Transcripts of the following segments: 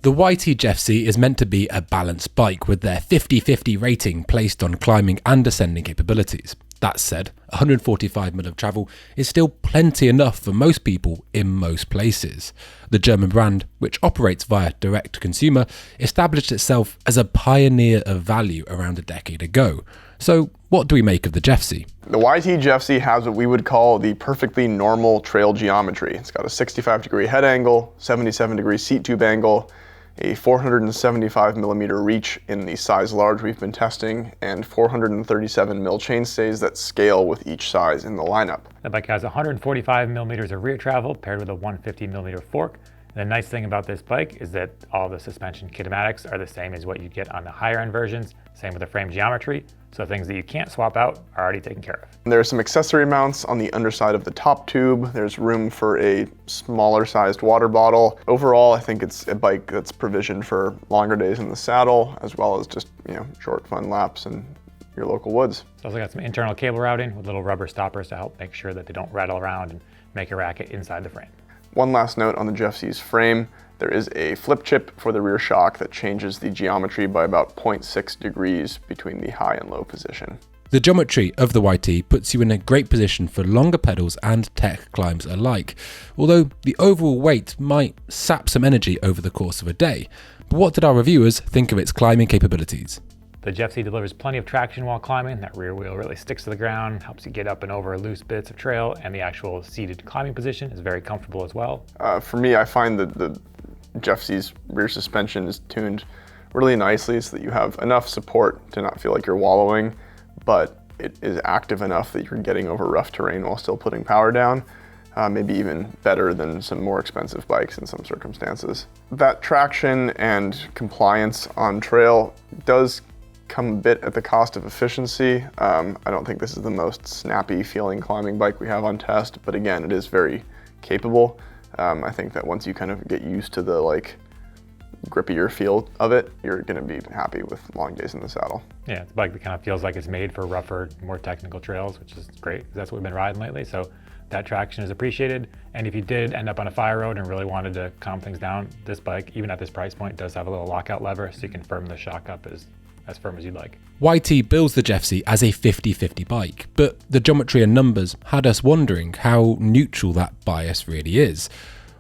The YT Jeffsy is meant to be a balanced bike with their 50-50 rating placed on climbing and descending capabilities. That said, 145mm of travel is still plenty enough for most people in most places. The German brand, which operates via direct-to-consumer, established itself as a pioneer of value around a decade ago. So what do we make of the Jeffsy? The YT Jeffsy has what we would call the perfectly normal trail geometry. It's got a 65-degree head angle, 77-degree seat tube angle, a 475mm reach in the size large we've been testing, and 437mm chainstays that scale with each size in the lineup. The bike has 145mm of rear travel paired with a 150mm fork. And the nice thing about this bike is that all the suspension kinematics are the same as what you get on the higher end versions, same with the frame geometry, so things that you can't swap out are already taken care of. There are some accessory mounts on the underside of the top tube. There's room for a smaller sized water bottle. Overall, I think it's a bike that's provisioned for longer days in the saddle, as well as just, short fun laps in your local woods. It's also got some internal cable routing with little rubber stoppers to help make sure that they don't rattle around and make a racket inside the frame. One last note on the Jeffsy's frame. There is a flip chip for the rear shock that changes the geometry by about 0.6 degrees between the high and low position. The geometry of the YT puts you in a great position for longer pedals and tech climbs alike, although the overall weight might sap some energy over the course of a day. But what did our reviewers think of its climbing capabilities? The Jeffsy delivers plenty of traction while climbing. That rear wheel really sticks to the ground, helps you get up and over loose bits of trail, and the actual seated climbing position is very comfortable as well. For me, I find that the Jeffsy's rear suspension is tuned really nicely so that you have enough support to not feel like you're wallowing, but it is active enough that you're getting over rough terrain while still putting power down. Maybe even better than some more expensive bikes in some circumstances. That traction and compliance on trail does come a bit at the cost of efficiency. I don't think this is the most snappy feeling climbing bike we have on test, but again, it is very capable. I think that once you kind of get used to the grippier feel of it, you're gonna be happy with long days in the saddle. Yeah, it's a bike that kind of feels like it's made for rougher, more technical trails, which is great, because that's what we've been riding lately. So that traction is appreciated. And if you did end up on a fire road and really wanted to calm things down, this bike, even at this price point, does have a little lockout lever, so you can firm the shock up as firm as you'd like. YT bills the Jeffsy as a 50-50 bike, but the geometry and numbers had us wondering how neutral that bias really is.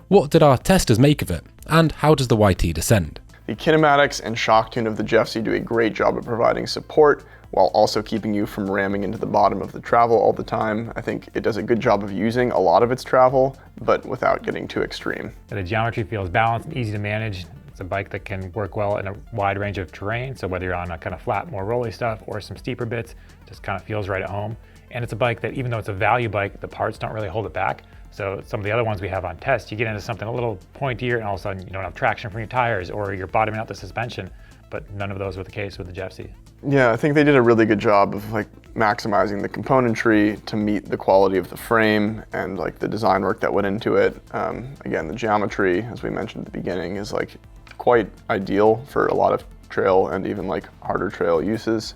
What did our testers make of it, and how does the YT descend? The kinematics and shock tune of the Jeffsy do a great job of providing support while also keeping you from ramming into the bottom of the travel all the time. I think it does a good job of using a lot of its travel, but without getting too extreme. The geometry feels balanced and easy to manage. It's a bike that can work well in a wide range of terrain, so whether you're on a kind of flat, more rolly stuff or some steeper bits, just kind of feels right at home. And it's a bike that, even though it's a value bike, the parts don't really hold it back. So some of the other ones we have on test, you get into something a little pointier and all of a sudden you don't have traction from your tires or you're bottoming out the suspension, but none of those were the case with the Jeffsy. Yeah, I think they did a really good job of maximizing the componentry to meet the quality of the frame and the design work that went into it. Again, the geometry, as we mentioned at the beginning, is quite ideal for a lot of trail and even harder trail uses.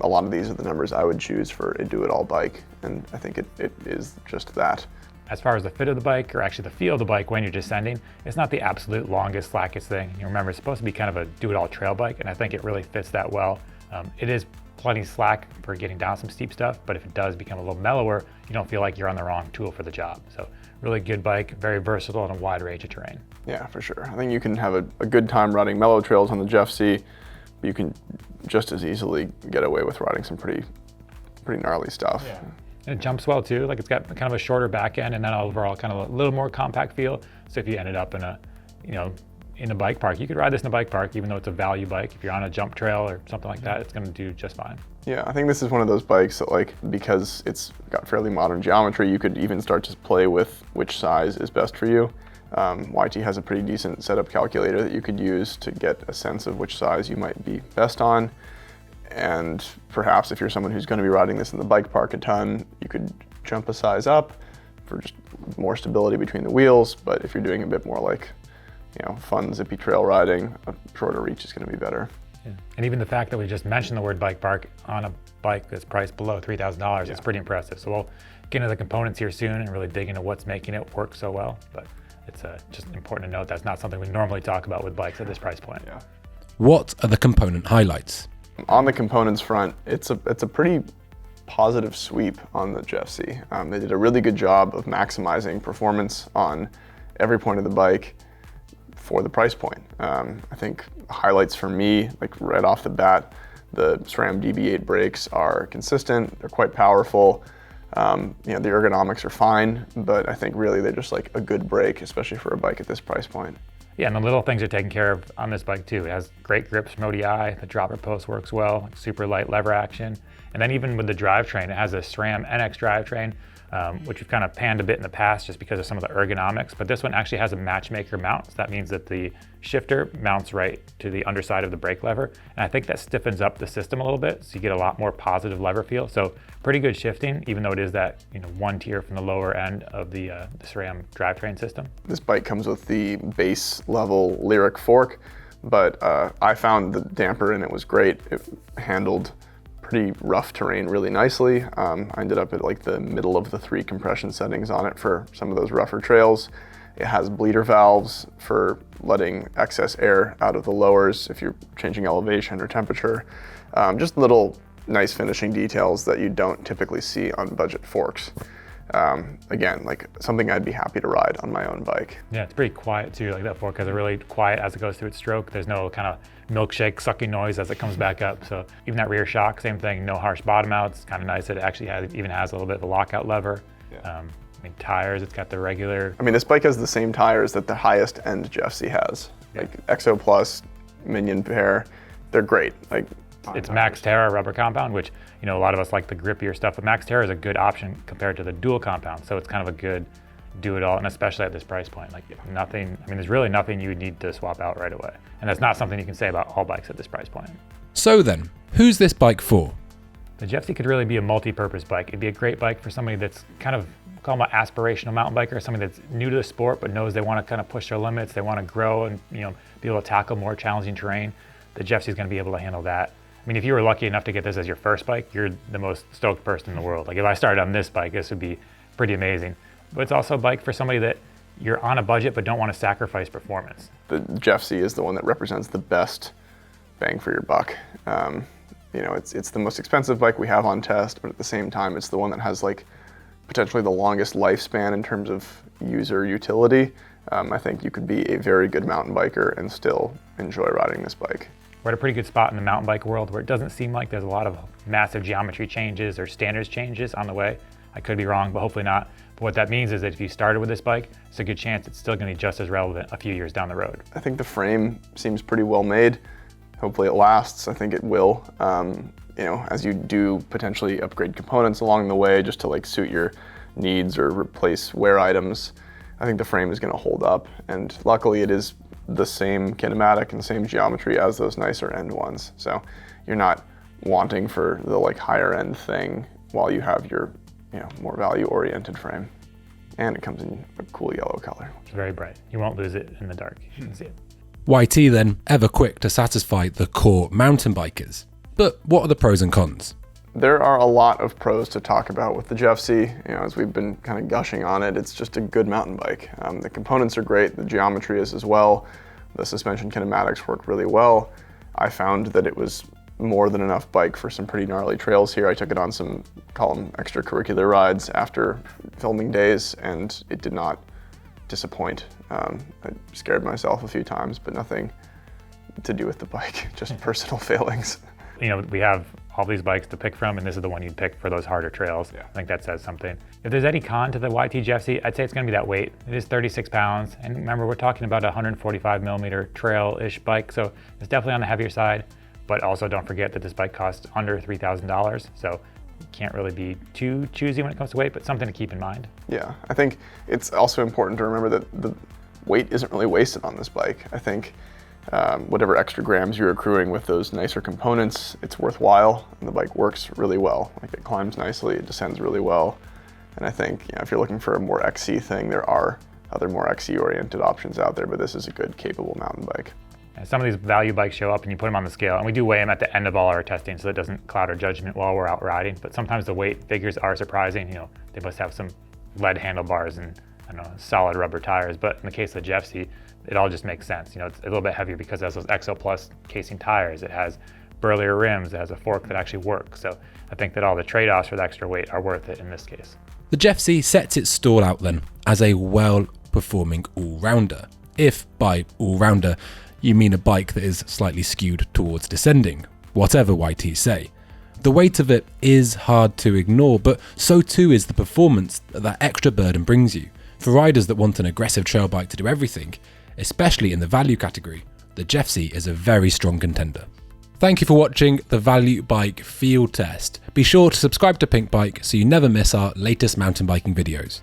A lot of these are the numbers I would choose for a do-it-all bike, and I think it is just that. As far as the fit of the bike, or actually the feel of the bike when you're descending, it's not the absolute longest, slackest thing. You remember, it's supposed to be kind of a do-it-all trail bike, and I think it really fits that well. It is plenty slack for getting down some steep stuff, but if it does become a little mellower, you don't feel like you're on the wrong tool for the job. So really good bike, very versatile in a wide range of terrain. Yeah, for sure. I think you can have a good time riding mellow trails on the Jeffsy, but you can just as easily get away with riding some pretty gnarly stuff. Yeah. And it jumps well too. It's got kind of a shorter back end and then overall kind of a little more compact feel. So if you ended up in a bike park, you could ride this in a bike park, even though it's a value bike. If you're on a jump trail or something like that, it's going to do just fine. Yeah, I think this is one of those bikes that because it's got fairly modern geometry, you could even start to play with which size is best for you. YT has a pretty decent setup calculator that you could use to get a sense of which size you might be best on. And perhaps if you're someone who's going to be riding this in the bike park a ton, you could jump a size up for just more stability between the wheels. But if you're doing a bit more fun, zippy trail riding, a shorter reach is going to be better. Yeah. And even the fact that we just mentioned the word bike park on a bike that's priced below $3,000 is pretty impressive. So we'll get into the components here soon and really dig into what's making it work so well. But it's just important to note that's not something we normally talk about with bikes at this price point. Yeah. What are the component highlights? On the components front, it's a pretty positive sweep on the Jeffsy. They did a really good job of maximizing performance on every point of the bike for the price point. I think highlights for me, like right off the bat, the SRAM DB8 brakes are consistent, they're quite powerful. The ergonomics are fine, but I think really they're just like a good brake, especially for a bike at this price point. Yeah, and the little things are taken care of on this bike too. It has great grips from ODI, the dropper post works well, like super light lever action. And then even with the drivetrain, it has a SRAM NX drivetrain, which we've kind of panned a bit in the past just because of some of the ergonomics. But this one actually has a matchmaker mount. So that means that the shifter mounts right to the underside of the brake lever. And I think that stiffens up the system a little bit, so you get a lot more positive lever feel. So pretty good shifting, even though it is that one tier from the lower end of the SRAM drivetrain system. This bike comes with the base level Lyric fork, but I found the damper in it was great. It handled pretty rough terrain really nicely. I ended up at like the middle of the 3 compression settings on it for some of those rougher trails. It has bleeder valves for letting excess air out of the lowers if you're changing elevation or temperature. Just little nice finishing details that you don't typically see on budget forks. Again, like something I'd be happy to ride on my own bike. Yeah, it's pretty quiet too. Like that fork has a really quiet as it goes through its stroke. There's no kind of milkshake sucking noise as it comes back up. So even that rear shock, same thing, no harsh bottom outs. Kind of nice that it actually even has a little bit of a lockout lever. Yeah. Tires, it's got the regular. This bike has the same tires that the highest end Jeffsy has. Yeah. Like Exo Plus, Minion pair, they're great. Like it's Max Terra rubber compound, which a lot of us like the grippier stuff, but Max Terra is a good option compared to the dual compound. So it's kind of a good do-it-all, and especially at this price point. Like nothing, there's really nothing you would need to swap out right away. And that's not something you can say about all bikes at this price point. So then, who's this bike for? The Jeffsy could really be a multi-purpose bike. It'd be a great bike for somebody that's kind of, call them an aspirational mountain biker, somebody that's new to the sport but knows they want to kind of push their limits, they want to grow and be able to tackle more challenging terrain. The Jeffsy is going to be able to handle that. If you were lucky enough to get this as your first bike, you're the most stoked person in the world. Like if I started on this bike, this would be pretty amazing. But it's also a bike for somebody that you're on a budget but don't want to sacrifice performance. The Jeffsy is the one that represents the best bang for your buck. It's the most expensive bike we have on test, but at the same time, it's the one that has like potentially the longest lifespan in terms of user utility. I think you could be a very good mountain biker and still enjoy riding this bike. We're at a pretty good spot in the mountain bike world where it doesn't seem like there's a lot of massive geometry changes or standards changes on the way. I could be wrong, but hopefully not. But what that means is that if you started with this bike, it's a good chance it's still going to be just as relevant a few years down the road. I think the frame seems pretty well made. Hopefully it lasts. I think it will. As you do potentially upgrade components along the way just to like suit your needs or replace wear items, I think the frame is going to hold up. And luckily it is the same kinematic and same geometry as those nicer end ones. So you're not wanting for the like higher end thing while you have your more value oriented frame. And it comes in a cool yellow color. It's very bright. You won't lose it in the dark. You can see it. YT then, ever quick to satisfy the core mountain bikers. But what are the pros and cons? There are a lot of pros to talk about with the Jeffsy. As we've been kind of gushing on it, it's just a good mountain bike. The components are great, the geometry is as well. The suspension kinematics work really well. I found that it was more than enough bike for some pretty gnarly trails here. I took it on some, call them extracurricular rides after filming days, and it did not disappoint. I scared myself a few times, but nothing to do with the bike, just personal failings. We have all these bikes to pick from, and this is the one you'd pick for those harder trails. Yeah. I think that says something. If there's any con to the YT Jeffsy, I'd say it's gonna be that weight. It is 36 pounds, and remember, we're talking about a 145 millimeter trail-ish bike, so it's definitely on the heavier side, but also don't forget that this bike costs under $3,000, so you can't really be too choosy when it comes to weight, but something to keep in mind. Yeah, I think it's also important to remember that the weight isn't really wasted on this bike. I think whatever extra grams you're accruing with those nicer components, it's worthwhile, and the bike works really well. Like it climbs nicely, it descends really well, and I think if you're looking for a more XC thing, there are other more XC-oriented options out there, but this is a good, capable mountain bike. And some of these value bikes show up and you put them on the scale, and we do weigh them at the end of all our testing so that doesn't cloud our judgment while we're out riding, but sometimes the weight figures are surprising. They must have some lead handlebars and I don't know, solid rubber tires. But in the case of the Jeffsy, it all just makes sense. You know, it's a little bit heavier because it has those XL Plus casing tires. It has burlier rims. It has a fork that actually works. So I think that all the trade-offs for the extra weight are worth it in this case. The Jeffsy sets its stall out then as a well-performing all-rounder. If by all-rounder you mean a bike that is slightly skewed towards descending, whatever YT say. The weight of it is hard to ignore, but so too is the performance that extra burden brings you. For riders that want an aggressive trail bike to do everything, especially in the value category, the Jeffsy is a very strong contender. Thank you for watching the Value Bike Field Test. Be sure to subscribe to Pinkbike so you never miss our latest mountain biking videos.